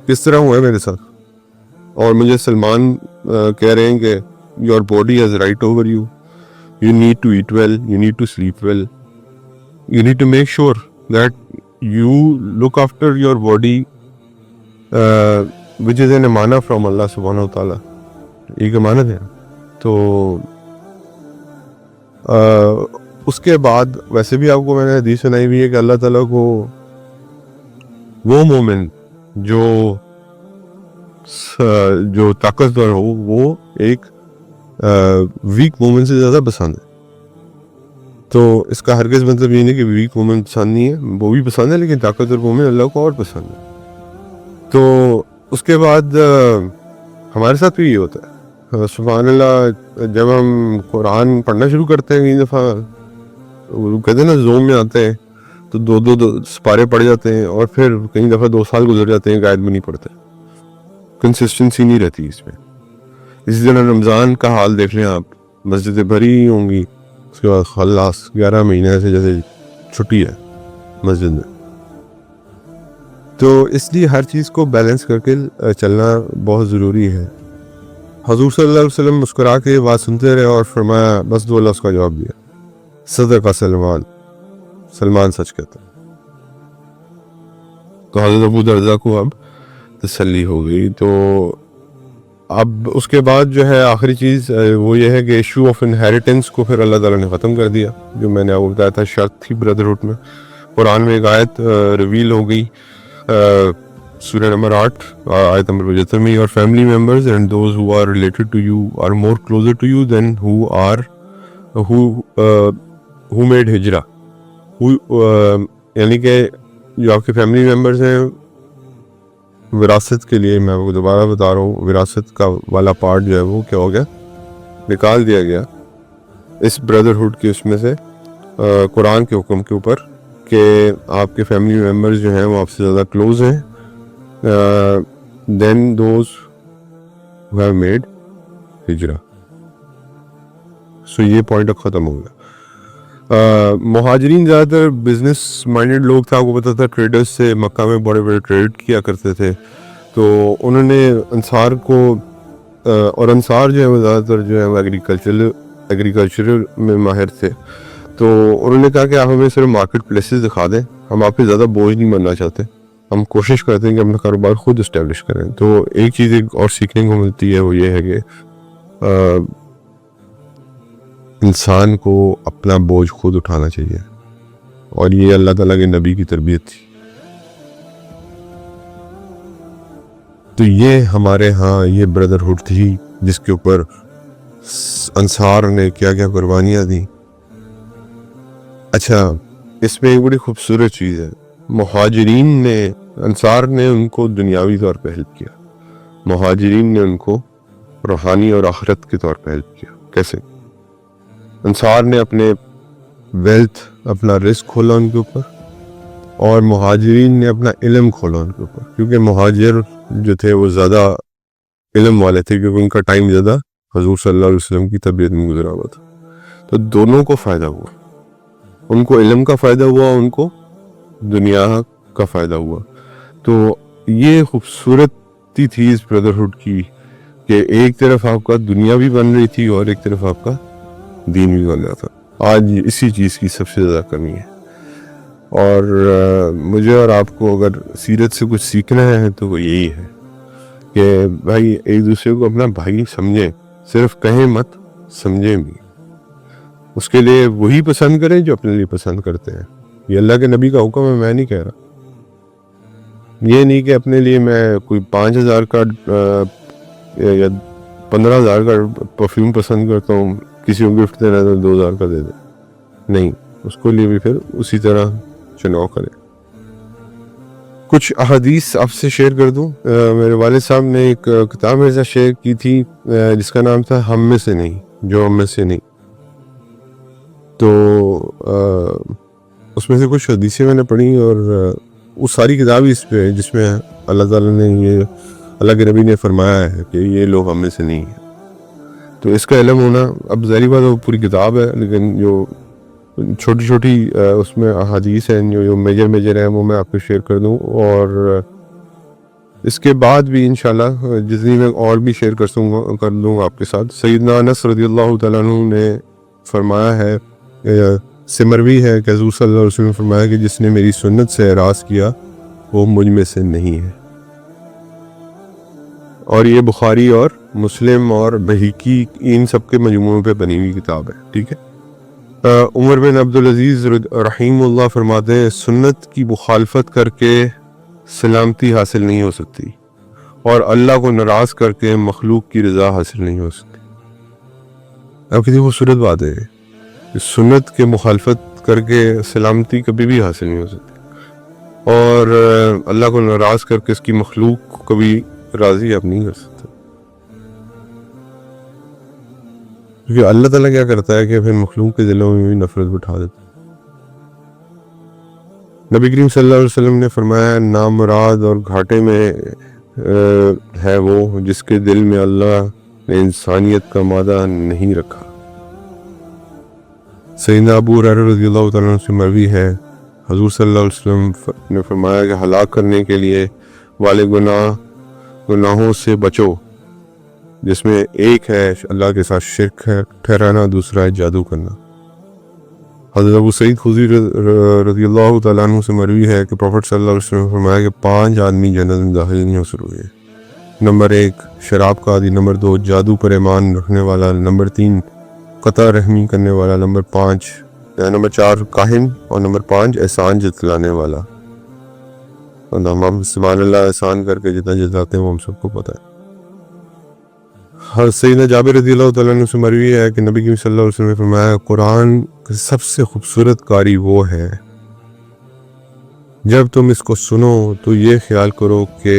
کس طرح ہوا ہے میرے ساتھ. اور مجھے سلمان کہہ رہے ہیں کہ your body has right over you, you need to eat well, you need to sleep well, you need to make sure that you look after your body which is an امانہ فرام اللہ سبحانہ و تعالیٰ. ایک امانت ہے. تو اس کے بعد ویسے بھی آپ کو میں نے حدیث سنائی ہوئی ہے کہ اللہ تعالیٰ کو وہ مومن جو طاقتور ہو، وہ ایک ویک مومن سے زیادہ پسند ہے. تو اس کا ہرگز مطلب یہ نہیں کہ ویک مومن پسند نہیں ہے، وہ بھی پسند ہے، لیکن طاقتور مومن اللہ کو اور پسند ہے. تو اس کے بعد ہمارے ساتھ بھی یہ ہوتا ہے. سبحان اللہ، جب ہم قرآن پڑھنا شروع کرتے ہیں، کئی دفعہ کہتے ہیں نا زوم میں آتے ہیں، تو دو سپارے پڑھ جاتے ہیں، اور پھر کئی دفعہ 2 سال گزر جاتے ہیں، قائد میں نہیں پڑھتے. کنسسٹنسی نہیں رہتی اس میں. اسی طرح رمضان کا حال دیکھ لیں آپ، مسجدیں بھری ہوں گی، اس کے بعد خلاص 11 مہینے سے جیسے چھٹی ہے مسجد میں. تو اس لیے ہر چیز کو بیلنس کر کے چلنا بہت ضروری ہے. حضور صلی اللہ علیہ وسلم مسکرا کے بات سنتے رہے اور فرمایا، بس 2 لفظ کا جواب دیا، صدق سلمان سچ کہتا. تو حضرت ابو درداء کو اب تسلی ہو گئی. تو اب اس کے بعد جو ہے آخری چیز وہ یہ ہے کہ ایشو آف انہیریٹنس کو پھر اللہ تعالیٰ نے ختم کر دیا، جو میں نے آپ کو بتایا تھا شرط تھی بردرہڈ میں. قرآن میں ایک آیت ریویل ہو گئی، سورہ نمبر 8 آیت نمبر 75 میں، your family members and those who are related to you are more closer to you than who made ہجرہ. یعنی کہ جو آپ کے فیملی ممبرز ہیں، وراثت کے لیے میں آپ کو دوبارہ بتا رہا ہوں، وراثت کا والا پارٹ جو ہے وہ کیا ہو گیا، نکال دیا گیا اس بردرہڈ کے اس میں سے قرآن کے حکم کے اوپر، کہ آپ کے فیملی ممبرز جو ہیں وہ آپ سے زیادہ کلوز ہیں دین دوز ہو ہیو میڈ ہجرہ. سو یہ پوائنٹ اب ختم ہو گیا. مہاجرین زیادہ تر بزنس مائنڈڈ لوگ تھے، آپ کو پتا تھا ایڈرس سے مکہ میں بڑے بڑے ٹریڈ کیا کرتے تھے. تو انہوں نے انصار کو اور انصار جو ہے وہ زیادہ تر جو ہے وہ ایگریکلچرل میں ماہر تھے. تو انہوں نے کہا کہ آپ ہمیں صرف مارکیٹ پلیسز دکھا دیں، ہم آپ پہ زیادہ بوجھ نہیں بننا چاہتے، ہم کوشش کرتے ہیں کہ اپنا کاروبار خود اسٹیبلش کریں. تو ایک چیز ایک اور سیکھنے کو ملتی ہے، وہ یہ ہے کہ انسان کو اپنا بوجھ خود اٹھانا چاہیے، اور یہ اللہ تعالیٰ کے نبی کی تربیت تھی. تو یہ ہمارے ہاں یہ بردرہڈ تھی جس کے اوپر انصار نے کیا کیا قربانیاں دیں. اچھا، اس میں ایک بڑی خوبصورت چیز ہے، مہاجرین نے، انصار نے ان کو دنیاوی طور پہ ہیلپ کیا، مہاجرین نے ان کو روحانی اور آخرت کے طور پہ ہیلپ کیا. کیسے؟ انصار نے اپنے ویلتھ، اپنا رزق کھولا ان کے اوپر، اور مہاجرین نے اپنا علم کھولا ان کے اوپر، کیونکہ مہاجر جو تھے وہ زیادہ علم والے تھے، کیونکہ ان کا ٹائم زیادہ حضور صلی اللہ علیہ وسلم کی طبیعت میں گزرا ہوا تھا. تو دونوں کو فائدہ ہوا، ان کو علم کا فائدہ ہوا، ان کو دنیا کا فائدہ ہوا. تو یہ خوبصورتی تھی اس بردرہڈ کی کہ ایک طرف آپ کا دنیا بھی بن رہی تھی اور ایک طرف آپ کا دین بھی بن رہا تھا. آج اسی چیز کی سب سے زیادہ کمی ہے. اور مجھے اور آپ کو اگر سیرت سے کچھ سیکھنا ہے تو وہ یہی ہے کہ بھائی ایک دوسرے کو اپنا بھائی سمجھیں، صرف کہیں مت، سمجھیں بھی. اس کے لیے وہی پسند کریں جو اپنے لیے پسند کرتے ہیں. یہ اللہ کے نبی کا حکم ہے، میں نہیں کہہ رہا. یہ نہیں کہ اپنے لیے میں کوئی 5,000 کا یا 15,000 کا پرفیوم پسند کرتا ہوں، کسی کو گفٹ دینا تو 2,000 کا دے دے. نہیں، اس کو لیے بھی پھر اسی طرح چناؤ کرے. کچھ احادیث آپ سے شیئر کر دوں. میرے والد صاحب نے ایک کتاب میرے ساتھ شیئر کی تھی جس کا نام تھا ہم میں سے نہیں، جو ہم میں سے نہیں. تو اس میں سے کچھ حدیثیں میں نے پڑھی، اور وہ ساری کتاب اس پہ جس میں اللہ تعالیٰ نے یہ اللہ کے نبی نے فرمایا ہے کہ یہ لوگ ہم میں سے نہیں ہیں. تو اس کا علم ہونا، اب ظاہری بات وہ پوری کتاب ہے، لیکن جو چھوٹی چھوٹی اس میں احادیث ہیں جو میجر ہیں وہ میں آپ کو شیئر کر دوں. اور اس کے بعد بھی انشاءاللہ جتنی میں اور بھی شیئر کر دوں آپ کے ساتھ. سیدنا انس رضی اللہ تعالیٰ عنہ نے فرمایا ہے، سمروی ہے کہ حضور صلی اللہ علیہ وسلم نے فرمایا کہ جس نے میری سنت سے اعراض کیا وہ مجھ میں سے نہیں ہے. اور یہ بخاری اور مسلم اور بہیقی ان سب کے مجموعوں پہ بنی ہوئی کتاب ہے. ٹھیک ہے. عمر بن عبدالعزیز رحیم اللہ فرماتے ہیں سنت کی مخالفت کر کے سلامتی حاصل نہیں ہو سکتی، اور اللہ کو ناراض کر کے مخلوق کی رضا حاصل نہیں ہو سکتی. اب کتنی خوبصورت بات ہے کہ سنت کے مخالفت کر کے سلامتی کبھی بھی حاصل نہیں ہو سکتی، اور اللہ کو ناراض کر کے اس کی مخلوق کو کبھی راضی آپ نہیں کر سکتے. کیونکہ اللہ تعالیٰ کیا کرتا ہے کہ پھر مخلوق کے دلوں میں بھی نفرت بٹھا دیتا ہے. نبی کریم صلی اللہ علیہ وسلم نے فرمایا نامراد اور گھاٹے میں ہے وہ جس کے دل میں اللہ نے انسانیت کا مادہ نہیں رکھا. سیدنا ابو ہریرہ رضی اللہ تعالیٰ عنہ سے مروی ہے حضور صلی اللہ علیہ وسلم نے فرمایا کہ ہلاک کرنے کے لیے والے گناہوں سے بچو، جس میں ایک ہے اللہ کے ساتھ شرک ہے ٹھہرانا، دوسرا ہے جادو کرنا. حضرت ابو سعید خدری رضی اللہ تعالیٰ عنہ سے مروی ہے کہ پروفٹ صلی اللہ علیہ وسلم نے فرمایا کہ 5 آدمی جنت میں داخل نہیں ہو سکے. نمبر 1 شراب کا عادی، نمبر 2 جادو پر ایمان رکھنے والا، نمبر 3 قطع رحمی کرنے والا، نمبر 4 کاہن، اور نمبر 5 احسان جتلانے والا. ہم سبحان اللہ احسان کر کے جتنا جتلاتے ہیں وہ ہم سب کو پتہ ہے. سیدنا جابر رضی اللہ تعالیٰ عنہ سے مروی ہے کہ نبی کریم صلی اللہ علیہ وسلم نے فرمایا قرآن کی سب سے خوبصورت قاری وہ ہے جب تم اس کو سنو تو یہ خیال کرو کہ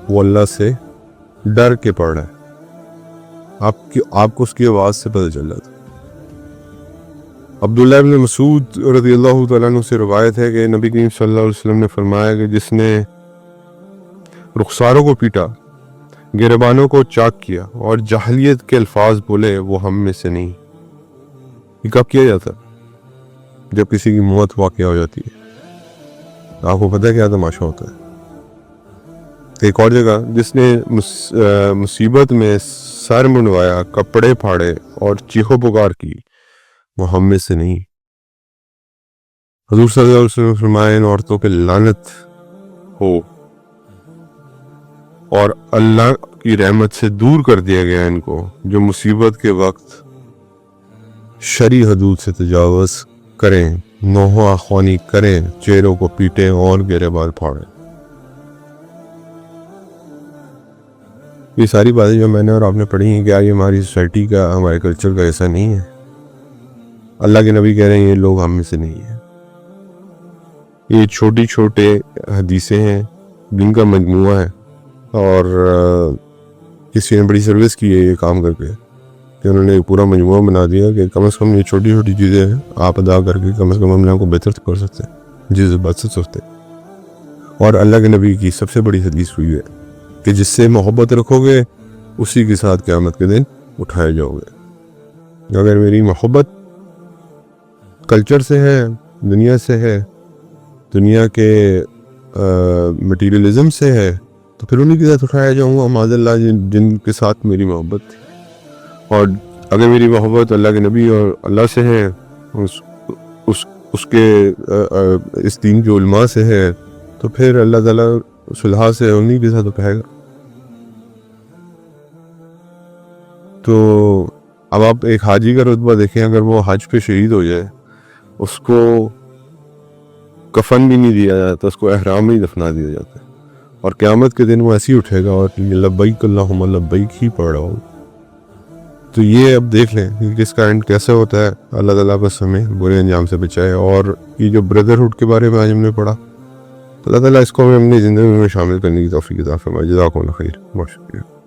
وہ اللہ سے ڈر کے پڑھ رہا ہے. آپ کو اس کی آواز سے پتہ چل جاتا. عبداللہ ابن مسعود رضی اللہ تعالیٰ عنہ سے روایت ہے کہ نبی کریم صلی اللہ علیہ وسلم نے فرمایا کہ جس نے رخساروں کو پیٹا، گریبانوں کو چاک کیا اور جاہلیت کے الفاظ بولے وہ ہم میں سے نہیں. یہ کب کیا جاتا؟ جب کسی کی موت واقع ہو جاتی ہے. آپ کو پتہ ہے کیا تماشا ہوتا ہے. ایک اور جگہ جس نے مصیبت میں سر منڈوایا، کپڑے پھاڑے اور چیخو پکار کی وہ ہم میں سے نہیں. حضور صلی اللہ علیہ وسلم فرمائے ان عورتوں پہ لعنت ہو اور اللہ کی رحمت سے دور کر دیا گیا ان کو، جو مصیبت کے وقت شرعی حدود سے تجاوز کریں، نوحہ خوانی کریں، چہروں کو پیٹیں اور گریبان پھاڑیں. یہ ساری باتیں جو میں نے اور آپ نے پڑھی ہیں، کیا یہ ہماری سوسائٹی کا، ہمارے کلچر کا ایسا نہیں ہے؟ اللہ کے نبی کہہ رہے ہیں یہ لوگ ہم میں سے نہیں ہیں. یہ چھوٹی چھوٹے حدیثیں ہیں جن کا مجموعہ ہے، اور کسی نے بڑی سروس کی ہے یہ کام کر کے کہ انہوں نے پورا مجموعہ بنا دیا کہ کم از کم یہ چھوٹی چھوٹی چیزیں ہیں آپ ادا کر کے کم از کم ہم کو بہتر کر سکتے ہیں جس بات سے سوچتے ہیں. اور اللہ کے نبی کی سب سے بڑی حدیث ہوئی ہے کہ جس سے محبت رکھو گے اسی کے ساتھ قیامت کے دن اٹھائے جاؤ گے. اگر میری محبت کلچر سے ہے، دنیا سے ہے، دنیا کے مٹیریلزم سے ہے، تو پھر انہیں کے ساتھ اٹھایا جاؤں گا معاذ اللہ جن کے ساتھ میری محبت تھی. اور اگر میری محبت اللہ کے نبی اور اللہ سے ہے، اس کے اس دین کے علماء سے ہے، تو پھر اللہ تعالیٰ صلح سے انہیں کے ساتھ اٹھائے گا. تو اب آپ ایک حاجی کا رتبہ دیکھیں، اگر وہ حج پہ شہید ہو جائے، اس کو کفن بھی نہیں دیا جاتا، اس کو احرام میں ہی دفنا دیا جاتا ہے، اور قیامت کے دن وہ ایسے ہی اٹھے گا اور لبیک اللہم لبیک ہی پڑھ رہا ہوگا۔ تو یہ اب دیکھ لیں کہ اس کا اینڈ کیسے ہوتا ہے۔ اللہ تعالیٰ بس ہمیں برے انجام سے بچائے۔ اور یہ جو بردرہڈ کے بارے میں آج ہم نے پڑھا، اللہ تعالیٰ اس کو ہمیں اپنی زندگی میں شامل کرنے کی توفیق عطا فرمائے۔ جزاکم اللہ خیر، بہت شکریہ۔